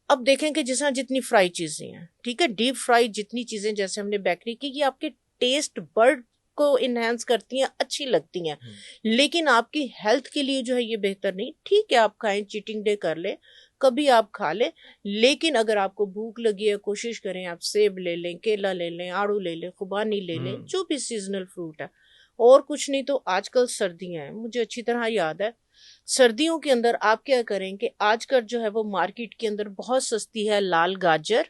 अब देखें कि जिस जितनी फ्राई चीजें हैं, ठीक है, डीप फ्राई जितनी चीजें जैसे हमने बेकरी की, ये आपके टेस्ट बर्ड को इनहेंस करती हैं, अच्छी लगती हैं, लेकिन आपकी हेल्थ के लिए जो है ये बेहतर नहीं। ठीक है, आप खाएं, चीटिंग डे कर ले, कभी आप खा लें, लेकिन अगर आपको भूख लगी है, कोशिश करें आप सेब ले लें, केला ले लें, आड़ू ले लें, खुबानी ले लें, जो भी सीजनल फ्रूट है। और कुछ नहीं तो आजकल सर्दियां हैं, मुझे अच्छी तरह याद है, सर्दियों के अंदर आप क्या करें कि आजकल जो है वो मार्केट के अंदर बहुत सस्ती है लाल गाजर।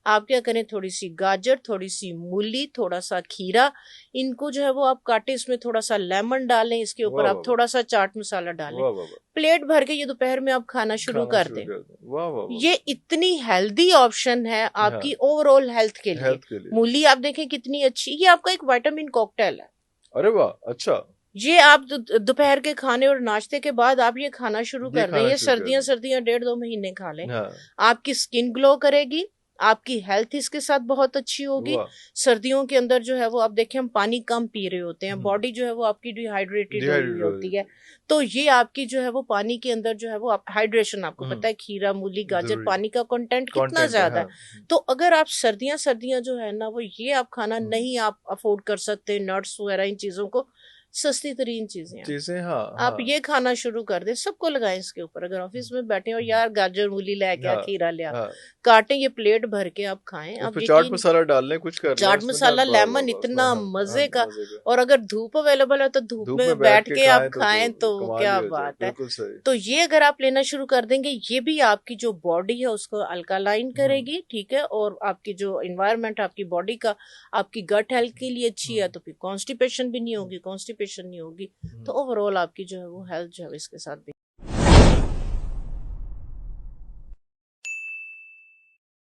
आप क्या करें, थोड़ी सी गाजर, थोड़ी सी मूली, थोड़ा सा खीरा, इनको जो है वो आप काटे, इसमें थोड़ा सा लेमन डालें, इसके ऊपर वाह आप वाह थोड़ा सा चाट मसाला डालें, वाह वाह वाह, प्लेट भर के ये दोपहर में आप खाना शुरू खाना कर शुरू दें। कर दें, वाह वाह वाह। ये इतनी हेल्दी ऑप्शन है हाँ, आपकी ओवरऑल हेल्थ के लिए। हेल्थ के लिए। मूली आप देखें कितनी अच्छी, ये आपका एक विटामिन कॉकटेल है। अरे वाह, अच्छा। ये आप दोपहर के खाने और नाश्ते के बाद आप ये खाना शुरू ये कर दें, खाना ये शुरू कर सर्दियां दें। सर्दियां 1.5-2 महीने खा लें, हाँ, आपकी स्किन ग्लो करेगी, आपकी हेल्थ इसके साथ बहुत अच्छी होगी। वाह। सर्दियों के अंदर जो है वो आप देखें हम पानी कम पी रहे होते हैं, बॉडी जो है वो आपकी डिहाइड्रेटेड हुई हुई डिहाइड्रेट हो होती है, जाती तो ये आपकी जो है वो पानी के अंदर जो है वो हाइड्रेशन, आपको है। पता है खीरा, मूली, गाजर, जरूरी पानी का कंटेंट कितना कंटेंट है, ज्यादा हाँ। है। तो अगर आप सर्दियां सर्दियां जो है ना वो ये आप खाना नहीं आप अफोर्ड कर सकते, नट्स वगैरह इन चीजों को, सस्ती तरीन चीजें हैं, चीजें, हाँ आप हाँ। ये खाना शुरू कर दें, सबको लगाएं इसके ऊपर। अगर ऑफिस में बैठे हो, यार गाजर मूली ले क्या, हाँ खीरा ले आ, हाँ, काटें, ये प्लेट भर के आप खाएं, उस आप पे चाट यकीन, मसाला डाल लें, कुछ कर लें चाट उसमें ना, मसाला, वाह वाह लेमन, वाह, उसमें इतना हाँ हाँ, मजे का। मजे का। और अगर धूप अवेलेबल है तो धूप धूप में में बैठ बैठ के के आप खाएं खाएं तो कमाल ही क्या हो जाए, बात है। बिल्कुल सही। तो ये अगर आप लेना शुरू कर देंगे, ये भी आपकी जो बॉडी है उसको अल्कालाइन करेगी, ठीक है, और आपकी जो इन्वायरमेंट आपकी बॉडी का, आपकी गट हेल्थ के लिए अच्छी है, तो फिर कॉन्स्टिपेशन भी नहीं होगी, कॉन्स्टिपेशन नहीं होगी, तो ओवरऑल आपकी जो है वो हेल्थ जो है इसके साथ भी